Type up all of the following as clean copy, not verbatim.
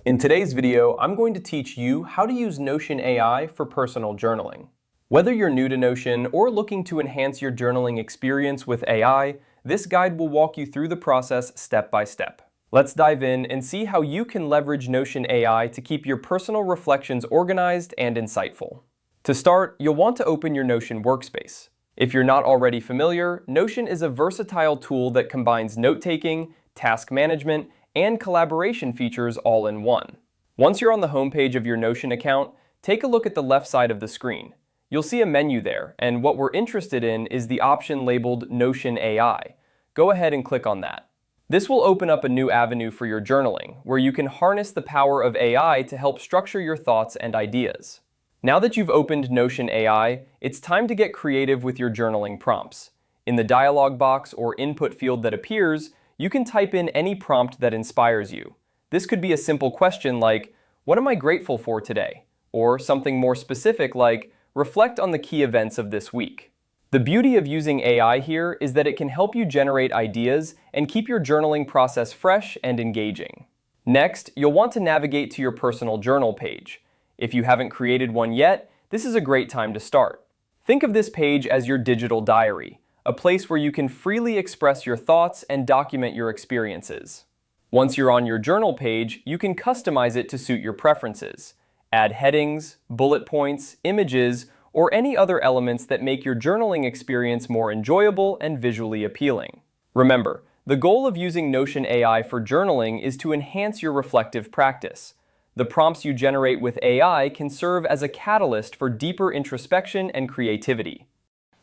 In today's video, I'm going to teach you how to use Notion AI for personal journaling. Whether you're new to Notion or looking to enhance your journaling experience with AI, this guide will walk you through the process step by step. Let's dive in and see how you can leverage Notion AI to keep your personal reflections organized and insightful. To start, you'll want to open your Notion workspace. If you're not already familiar, Notion is a versatile tool that combines note-taking, task management, and collaboration features all in one. Once you're on the home page of your Notion account, take a look at the left side of the screen. You'll see a menu there, and what we're interested in is the option labeled Notion AI. Go ahead and click on that. This will open up a new avenue for your journaling, where you can harness the power of AI to help structure your thoughts and ideas. Now that you've opened Notion AI, it's time to get creative with your journaling prompts. In the dialog box or input field that appears, you can type in any prompt that inspires you. This could be a simple question like, "What am I grateful for today?" Or something more specific like, "Reflect on the key events of this week." The beauty of using AI here is that it can help you generate ideas and keep your journaling process fresh and engaging. Next, you'll want to navigate to your personal journal page. If you haven't created one yet, this is a great time to start. Think of this page as your digital diary, a place where you can freely express your thoughts and document your experiences. Once you're on your journal page, you can customize it to suit your preferences. Add headings, bullet points, images, or any other elements that make your journaling experience more enjoyable and visually appealing. Remember, the goal of using Notion AI for journaling is to enhance your reflective practice. The prompts you generate with AI can serve as a catalyst for deeper introspection and creativity.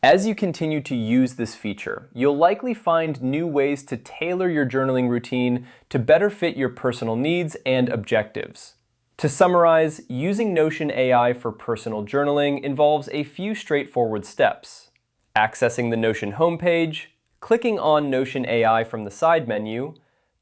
As you continue to use this feature, you'll likely find new ways to tailor your journaling routine to better fit your personal needs and objectives. To summarize, using Notion AI for personal journaling involves a few straightforward steps: accessing the Notion homepage, clicking on Notion AI from the side menu,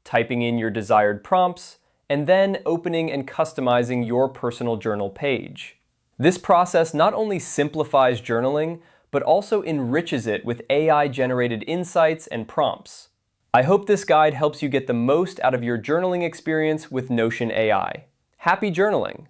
typing in your desired prompts, and then opening and customizing your personal journal page. This process not only simplifies journaling, but also enriches it with AI-generated insights and prompts. I hope this guide helps you get the most out of your journaling experience with Notion AI. Happy journaling!